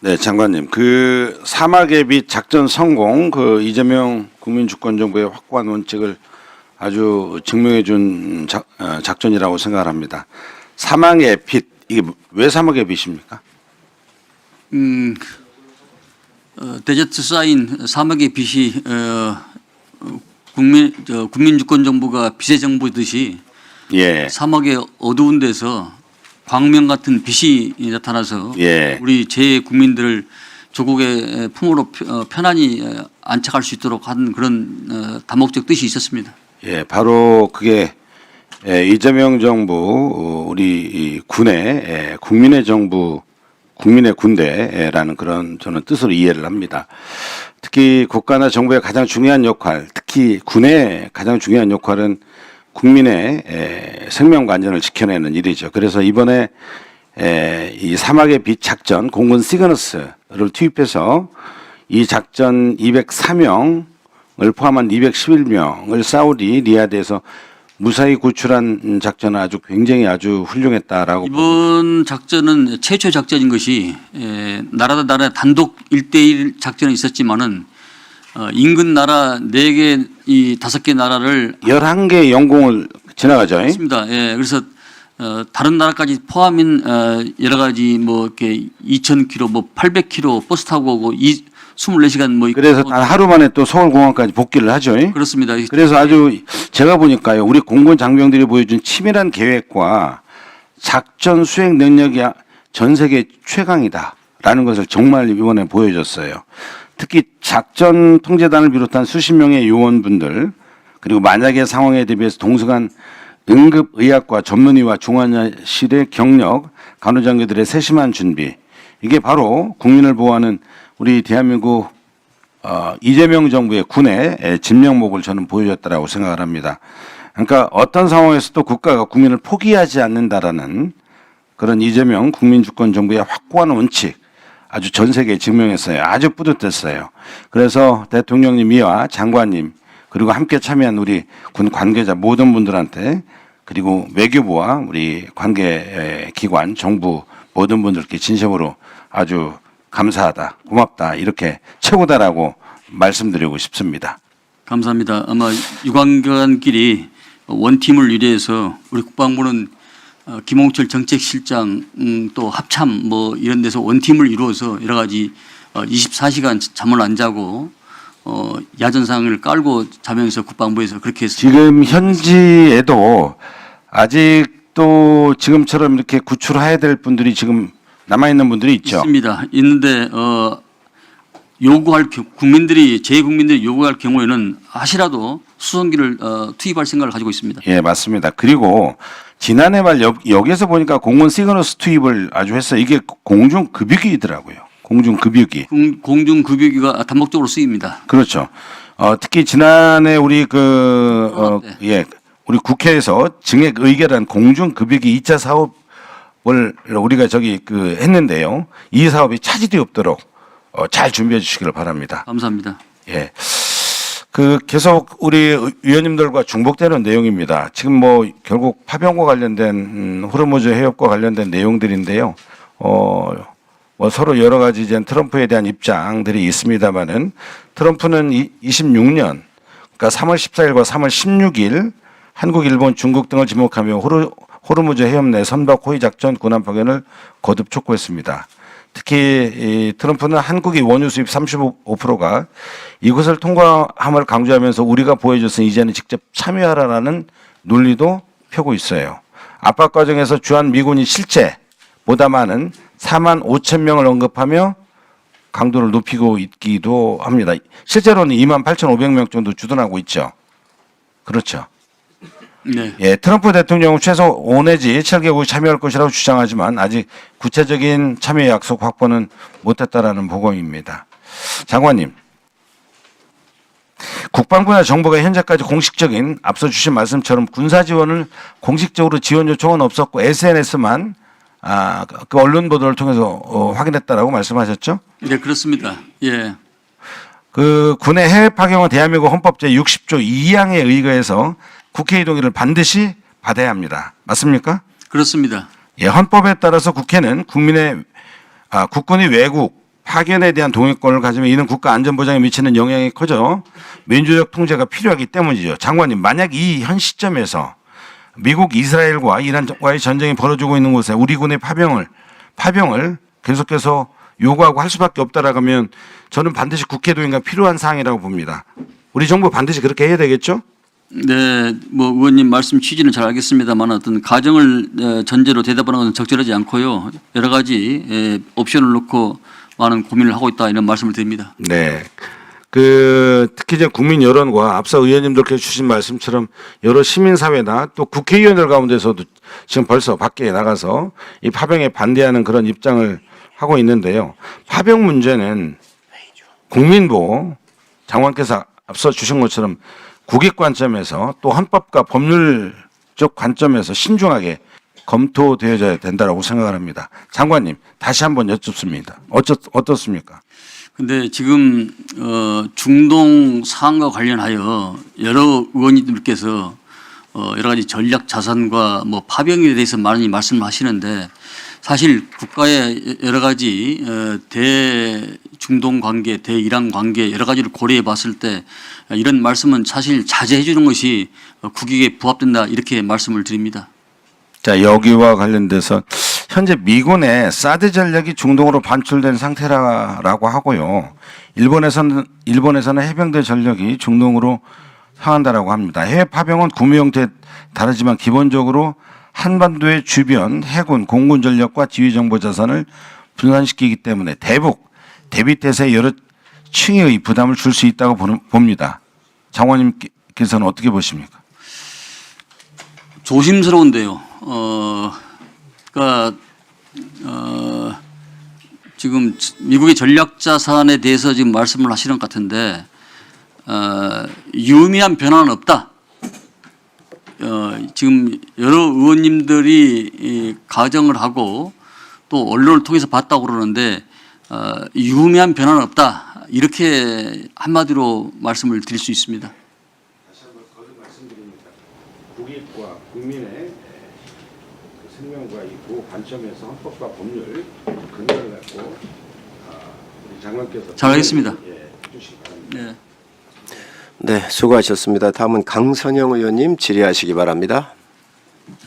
네, 장관님. 그 사막의 빛 작전 성공, 그 이재명 국민주권정부의 확고한 원칙을 아주 증명해 준 작전이라고 생각을 합니다. 사막의 빛, 이게 왜 사막의 빛입니까? 데저트 사인 사막의 빛이 국민주권정부가 빛의 정부듯이 예. 사막의 어두운 데서 광명 같은 빛이 나타나서 예. 우리 제 국민들을 조국의 품으로 편안히 안착할 수 있도록 한 그런 다목적 뜻이 있었습니다. 예, 바로 그게 이재명 정부 우리 이 군의 국민의 정부, 국민의 군대라는 그런 저는 뜻으로 이해를 합니다. 특히 국가나 정부의 가장 중요한 역할, 특히 군의 가장 중요한 역할은 국민의 생명과 안전을 지켜내는 일이죠. 그래서 이번에 이 사막의 빛 작전 공군 시그너스를 투입해서 이 작전 204명을 포함한 211명을 사우디 리야드에서 무사히 구출한 작전은 아주 굉장히 아주 훌륭했다라고. 이번 작전은 최초 작전인 것이 나라 나라 단독 1대1 작전은 있었지만은 인근 나라 4개, 이 5개 나라를 11개 영공을 지나가죠. 했습니다. 예, 그래서 다른 나라까지 포함인 여러 가지 뭐 이렇게 2,000km, 뭐 800km 버스 타고 오고 24시간 뭐 그래서 단 하루 만에 또 서울공항까지 복귀를 하죠. 그렇습니다. 그래서 아주 제가 보니까요, 우리 공군 장병들이 보여준 치밀한 계획과 작전 수행 능력이 전 세계 최강이다라는 것을 정말 이번에 보여줬어요. 특히 작전 통제단을 비롯한 수십 명의 요원분들, 그리고 만약의 상황에 대비해서 동승한 응급의학과 전문의와 중환자실의 경력, 간호장교들의 세심한 준비, 이게 바로 국민을 보호하는 우리 대한민국 이재명 정부의 군의 진면목을 저는 보여줬다라고 생각을 합니다. 그러니까 어떤 상황에서도 국가가 국민을 포기하지 않는다라는 그런 이재명 국민주권 정부의 확고한 원칙, 아주 전 세계에 증명했어요. 아주 뿌듯했어요. 그래서 대통령님이와 장관님 그리고 함께 참여한 우리 군 관계자 모든 분들한테, 그리고 외교부와 우리 관계기관 정부 모든 분들께 진심으로 아주 감사하다, 고맙다, 이렇게 최고다라고 말씀드리고 싶습니다. 감사합니다. 아마 유관기관끼리 원팀을 유리해서 우리 국방부는 김홍철 정책실장 또 합참 뭐 이런 데서 원팀을 이루어서 여러 가지 24시간 잠을 안 자고 야전상을 깔고 자면서 국방부에서 그렇게 했습니다. 지금 현지에도 아직도 지금처럼 이렇게 구출해야 될 분들이 지금 남아있는 분들이 있죠. 있습니다. 있는데 요구할 국민들이 제 국민들이 요구할 경우에는 하시라도 수송기를 투입할 생각을 가지고 있습니다. 예, 맞습니다. 그리고 지난해 말 여기에서 보니까 공군 시그너스 투입을 아주 했어요. 이게 공중급유기더라고요. 공중급유기. 공중급유기가 단목적으로 쓰입니다. 그렇죠. 특히 지난해 우리 우리 국회에서 증액 의결한 공중급유기 2차 사업을 우리가 했는데요. 이 사업이 차질이 없도록 잘 준비해 주시기를 바랍니다. 감사합니다. 예. 계속 우리 위원님들과 중복되는 내용입니다. 지금 뭐 결국 파병과 관련된 호르무즈 해협과 관련된 내용들인데요. 뭐 서로 여러 가지 이제 트럼프에 대한 입장들이 있습니다만은 트럼프는 26년, 그러니까 3월 14일과 3월 16일 한국, 일본, 중국 등을 지목하며 호르무즈 해협 내 선박 호위 작전 군함 파견을 거듭 촉구했습니다. 특히 이 트럼프는 한국의 원유 수입 35%가 이것을 통과함을 강조하면서 우리가 보여줬으니 이제는 직접 참여하라라는 논리도 펴고 있어요. 압박 과정에서 주한 미군이 실제보다 많은 4만 5천 명을 언급하며 강도를 높이고 있기도 합니다. 실제로는 2만 8,500명 정도 주둔하고 있죠. 그렇죠. 네. 예, 트럼프 대통령은 최소 5 내지 7개국이 참여할 것이라고 주장하지만 아직 구체적인 참여 약속 확보는 못했다라는 보고입니다. 장관님, 국방부나 정부가 현재까지 공식적인 앞서 주신 말씀처럼 군사 지원을 공식적으로 지원 요청은 없었고 SNS만 그 언론 보도를 통해서 확인했다라고 말씀하셨죠? 네, 그렇습니다. 예. 그 군의 해외 파견은 대한민국 헌법 제60조 2항에 의거해서 국회의 동의를 반드시 받아야 합니다. 맞습니까? 그렇습니다. 예, 헌법에 따라서 국회는 국군이 외국 파견에 대한 동의권을 가지면 이는 국가 안전 보장에 미치는 영향이 커져 민주적 통제가 필요하기 때문이죠. 장관님, 만약 이 현 시점에서 미국, 이스라엘과 이란과의 전쟁이 벌어지고 있는 곳에 우리 군의 파병을 계속해서 요구하고 할 수밖에 없다라고 하면 저는 반드시 국회 동의가 필요한 사항이라고 봅니다. 우리 정부 반드시 그렇게 해야 되겠죠? 네, 뭐 의원님 말씀 취지는 잘 알겠습니다만 어떤 가정을 전제로 대답하는 것은 적절하지 않고요. 여러 가지 옵션을 놓고 많은 고민을 하고 있다 이런 말씀을 드립니다. 네. 특히 이제 국민 여론과 앞서 의원님들께서 주신 말씀처럼 여러 시민사회나 또 국회의원들 가운데서도 지금 벌써 밖에 나가서 이 파병에 반대하는 그런 입장을 하고 있는데요. 파병 문제는 국민보호, 장관께서 앞서 주신 것처럼 국익 관점에서 또 헌법과 법률적 관점에서 신중하게 검토되어야 된다고 생각을 합니다. 장관님, 다시 한번 여쭙습니다. 어떻습니까? 근데 지금 중동 상황과 관련하여 여러 의원님들께서 여러 가지 전략 자산과 뭐 파병에 대해서 많이 말씀하시는데 사실 국가의 여러 가지 대중동 관계, 대이란 관계 여러 가지를 고려해 봤을 때 이런 말씀은 사실 자제해 주는 것이 국익에 부합된다 이렇게 말씀을 드립니다. 자, 여기와 관련돼서 현재 미군의 사드 전력이 중동으로 반출된 상태라고 하고요. 일본에서는 해병대 전력이 중동으로 향한다라고 합니다. 해외 파병은 구매 형태 다르지만 기본적으로 한반도의 주변 해군, 공군 전력과 지휘 정보 자산을 분산시키기 때문에 대비태세에 여러 층의 부담을 줄 수 있다고 봅니다. 장관님께서는 어떻게 보십니까? 조심스러운데요. 그러니까 지금 미국의 전략 자산에 대해서 지금 말씀을 하시는 것 같은데 유의미한 변화는 없다. 지금 여러 의원님들이 가정을 하고 또 언론을 통해서 봤다고 그러는데 유의미한 변화는 없다. 이렇게 한마디로 말씀을 드릴 수 있습니다. 다시 한번 거듭 말씀드립니다. 국익과 국민의 생명과 이 보호 관점에서 헌법과 법률 근거를 갖고 우리 장관께서 잘 알겠습니다. 해주시기 바랍니다. 네. 네, 수고하셨습니다. 다음은 강선영 의원님 질의하시기 바랍니다.